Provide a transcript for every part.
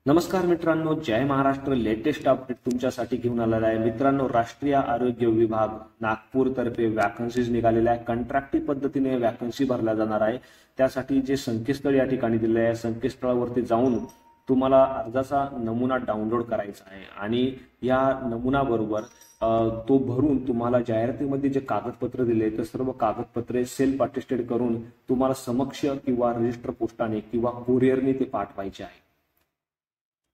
नमस्कार मित्रांनो, जय Maharashtra. Latest update तुमच्यासाठी घेऊन आलेला आहे. मित्रांनो, राष्ट्रीय आरोग्य विभाग नागपूर तर्फे वॅकन्सीज निघालेल्या आहे. कंत्राटी पद्धतीने वॅकन्सी भरल्या जाणार आहे. त्यासाठी जे संकेतस्थळ या ठिकाणी दिले आहे, संकेतस्थळावरती जाऊन तुम्हाला अर्जाचा नमुना डाउनलोड करायचा आहे आणि या नमुना बरोबर तो भरून तुम्हाला जाहिरातीमध्ये जे कागदपत्र दिले ते सर्व कागदपत्रे सेल्फ अटेस्टेड करून तुम्हाला समक्ष किंवा रजिस्टर पोस्टाने किंवा कुरिअरने ते पाठवायचे आहे.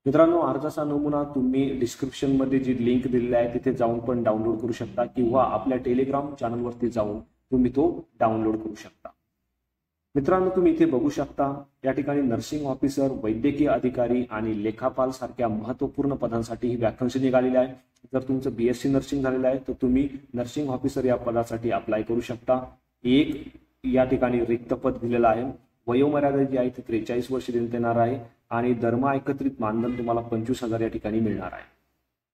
मित्रांनो, अर्जाचा नमुना तुम्ही डिस्क्रिप्शन मध्ये जी लिंक दिलेली आहे तिथे जाऊन पण डाउनलोड करू शकता किंवा आपल्या टेलिग्राम चॅनलवरती जाऊन तुम्ही तो डाउनलोड करू शकता. मित्रांनो, तुम्ही इथे बघू शकता या ठिकाणी नर्सिंग ऑफिसर, वैद्यकीय अधिकारी आणि लेखापाल सारख्या महत्वपूर्ण पदांसाठी ही वॅकन्सी निघालेली आहे. जर तुमचं बीएससी नर्सिंग झालेलं आहे तर तुम्ही नर्सिंग ऑफिसर या पदासाठी अप्लाय करू शकता. एक या ठिकाणी रिक्त पद दिलेलं आहे. वयोमर्यादा जी आहे ती 43 वर्ष देण्यात येणार आहे आणि दरमहा एकत्रित मानधन तुम्हाला 25,000 या ठिकाणी मिळणार आहे.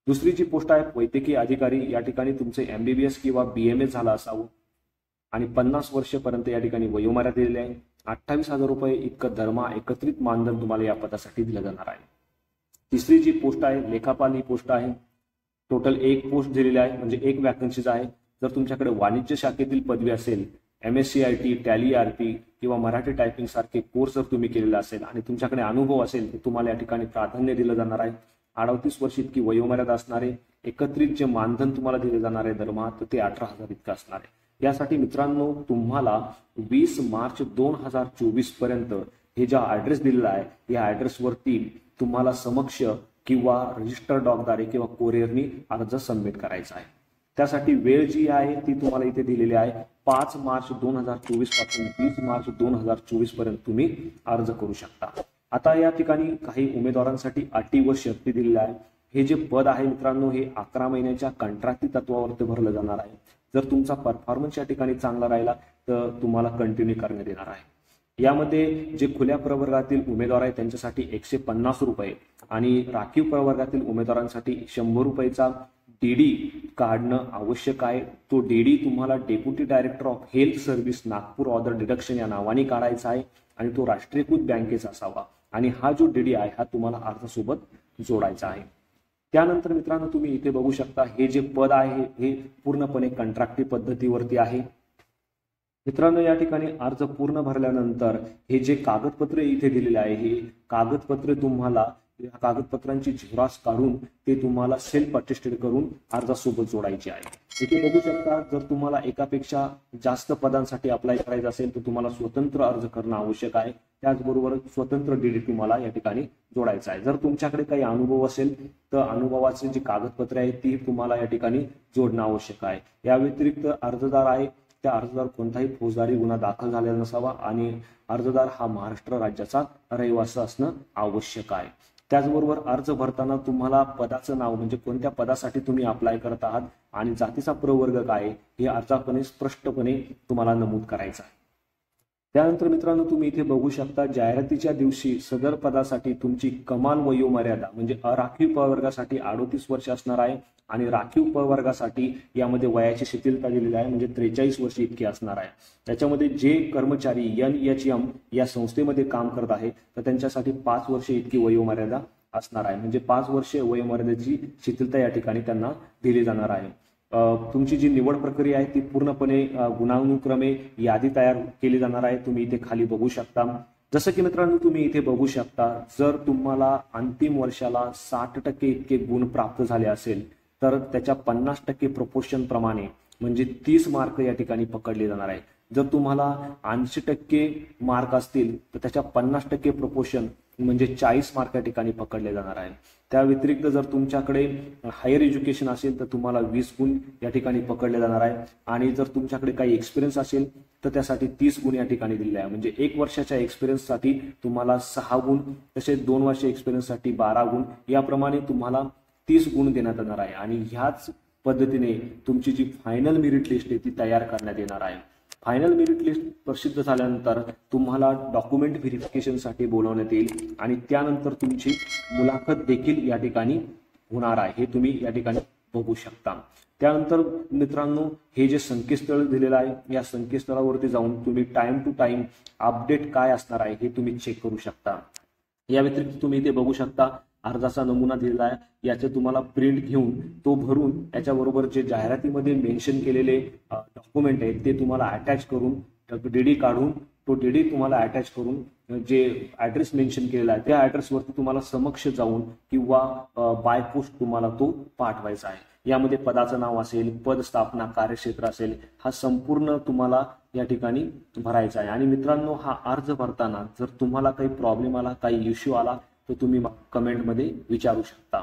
दुसरी जी पोस्ट आहे वैद्यकीय अधिकारी, या ठिकाणी तुमचे MBBS किंवा BMS झाला असावं आणि 50 वर्षपर्यंत या ठिकाणी वयोमर्यादा दिलेली आहे. 28,000 रुपये इतकं दरमहा एकत्रित मानधन तुम्हाला या पदासाठी दिलं जाणार आहे. तिसरी जी पोस्ट आहे लेखापाल ही पोस्ट आहे. टोटल एक पोस्ट दिलेली आहे, म्हणजे एक वॅकन्सीज आहे. जर तुमच्याकडे वाणिज्य शाखेतील पदवी असेल, MSCIT, टॅली RP किंवा मराठी टायपिंग सारखे कोर्स जर तुम्ही केलेला असेल आणि तुमच्याकडे अनुभव असेल तर तुम्हाला या ठिकाणी प्राधान्य दिलं जाणार आहे. 38 वर्ष इतकी वयोमर्यादा असणार आहे. एकत्रित जे मानधन तुम्हाला दिले जाणार आहे दरमहा तर ते 18,000 इतकं असणार आहे. यासाठी मित्रांनो तुम्हाला 20 मार्च 2024 पर्यंत हे जो ऍड्रेस दिलेला आहे या ऍड्रेसवरती तुम्हाला समक्ष किंवा रजिस्टर डॉकद्वारे किंवा कोरिअरनी अर्ज सबमिट करायचा आहे. त्यासाठी वेळ जी आहे ती तुम्हाला इथे दिलेली आहे. 5 मार्च 2024 पासून 20 मार्च 2024 पर्यंत तुम्ही अर्ज करू शकता. आता या ठिकाणी काही उमेदवारांसाठी अटी व शर्ती दिलेल्या आहे. हे जे पद आहे मित्रांनो हे 11 महिन्याच्या कंत्राटी तत्वावरती भरलं जाणार आहे. जर तुमचा परफॉर्मन्स या ठिकाणी चांगला राहिला तर तुम्हाला कंटिन्यू करण्यात येणार आहे. यामध्ये जे खुल्या प्रवर्गातील उमेदवार आहेत त्यांच्यासाठी 150 रुपये आणि राखीव प्रवर्गातील उमेदवारांसाठी 100 रुपयेचा DD काढणं आवश्यक आहे. तो DD तुम्हाला deputy director of health service Nagpur order deduction या नावाने काढायचा आहे आणि तो राष्ट्रीयकृत बँकेचा असावा आणि हा जो DD आहे हा तुम्हाला अर्जासोबत जोडायचा आहे. त्यानंतर मित्रांनो तुम्ही इथे बघू शकता हे जे पद आहे हे पूर्णपणे कंत्राटी पद्धतीवरती आहे. मित्रांनो, या ठिकाणी अर्ज पूर्ण भरल्यानंतर हे जे कागदपत्रे इथे दिलेले आहे हे कागदपत्रे तुम्हाला या कागदपत्रांची झेरॉक्स काढून ते तुम्हाला सेल्फ अटेस्टेड करून अर्जासोबत जोडायचे आहे. इथे बघू शकता जर तुम्हाला एकापेक्षा जास्त पदांसाठी अप्लाय करायचं असेल तर तुम्हाला स्वतंत्र अर्ज करणं आवश्यक आहे. त्याचबरोबर स्वतंत्र DD तुम्हाला या ठिकाणी जोडायचं आहे. जर तुमच्याकडे काही अनुभव असेल तर अनुभवाचे जी कागदपत्रे आहेत ती तुम्हाला या ठिकाणी जोडणं आवश्यक आहे. या व्यतिरिक्त अर्जदार आहे त्या अर्जदार कोणताही फौजदारी गुन्हा दाखल झालेला नसावा आणि अर्जदार हा महाराष्ट्र राज्याचा रहिवासी असणं आवश्यक आहे. त्याचबरोबर अर्ज भरताना तुम्हाला पदाचं नाव म्हणजे कोणत्या पदासाठी तुम्ही अप्लाय करत आहात आणि जातीचा प्रवर्ग काय हे अर्जापणे स्पष्टपणे तुम्हाला नमूद करायचं आहे. त्यानंतर मित्रांनो तुम्ही इथे बघू शकता जाहिरातीच्या दिवशी सदर पदासाठी तुमची कमाल वयोमर्यादा म्हणजे अराखीव प्रवर्गासाठी 38 वर्ष असणार आहे आणि राखीव प्रवर्गासाठी यामध्ये वयाची शिथिलता दिलेली आहे म्हणजे 43 वर्ष इतकी असणार आहे. त्याच्यामध्ये जे कर्मचारी NHM या संस्थेमध्ये काम करत आहे तर त्यांच्यासाठी 5 वर्ष इतकी वयोमर्यादा असणार आहे म्हणजे 5 वर्ष वयोमर्यादेची शिथिलता या ठिकाणी त्यांना दिली जाणार आहे. तुमची जी निवड प्रक्रिया आहे ती पूर्णपणे गुणानुक्रमे यादी तयार केली जाणार आहे. तुम्ही इथे खाली बघू शकता. जसं की मित्रांनो तुम्ही इथे बघू शकता जर तुम्हाला अंतिम वर्षाला 60% इतके गुण प्राप्त झाले असेल तर त्याच्या 50% प्रपोर्शन प्रमाणे म्हणजे 30 मार्क या ठिकाणी पकडले जाणार आहे. जर तुम्हाला 80% मार्क असतील तर त्याच्या 50% प्रपोर्शन म्हणजे 40 मार्क या ठिकाणी पकडले जाणार आहे. त्या व्यतिरिक्त जर तुमच्याकडे हायर एज्युकेशन असेल तर तुम्हाला 20 गुण या ठिकाणी पकडले जाणार आहे आणि जर तुमच्याकडे काही एक्सपिरियन्स असेल तर त्यासाठी 30 गुण या ठिकाणी दिले आहे. म्हणजे 1 वर्षाच्या एक्सपिरियन्ससाठी तुम्हाला 6 गुण, तसेच 2 वर्ष एक्सपिरियन्ससाठी 12 गुण, याप्रमाणे तुम्हाला 30 गुण देण्यात येणार आहे आणि ह्याच पद्धतीने तुमची जी फायनल मेरिट लिस्ट आहे ती तयार करण्यात येणार आहे. फायनल मेरिट लिस्ट प्रसिद्ध झाल्यानंतर तुम्हाला डॉक्युमेंट व्हेरिफिकेशनसाठी बोलवण्यात येईल आणि त्यानंतर तुमची मुलाखत देखील या ठिकाणी होणार आहे. हे तुम्ही या ठिकाणी बघू शकता. त्यानंतर मित्रांनो हे जे संकेतस्थळ दिलेलं आहे या संकेतस्थळावरती जाऊन तुम्ही टाइम टू टाइम अपडेट काय असणार आहे हे तुम्ही चेक करू शकता. या व्यतिरिक्त तुम्ही इथे बघू शकता अर्जाचा नमुना दिलेला आहे, याचे तुम्हाला प्रिंट घेऊन तो भरून त्याच्याबरोबर जे जाहिरातीमध्ये मेन्शन केलेले डॉक्युमेंट आहेत ते तुम्हाला अटॅच करून डीडी काढून तो डीडी तुम्हाला अटॅच करून जे ऍड्रेस मेन्शन केलेला आहे त्या ऍड्रेसवरती तुम्हाला समक्ष जाऊन किंवा बाय पोस्ट तुम्हाला तो पाठवायचा आहे. यामध्ये पदाचं नाव असेल, पद स्थापना, कार्यक्षेत्र असेल, हा संपूर्ण तुम्हाला या ठिकाणी भरायचा आहे. आणि मित्रांनो, हा अर्ज भरताना जर तुम्हाला काही प्रॉब्लेम आला, काही इश्यू आला तर तुम्ही कमेंटमध्ये विचारू शकता.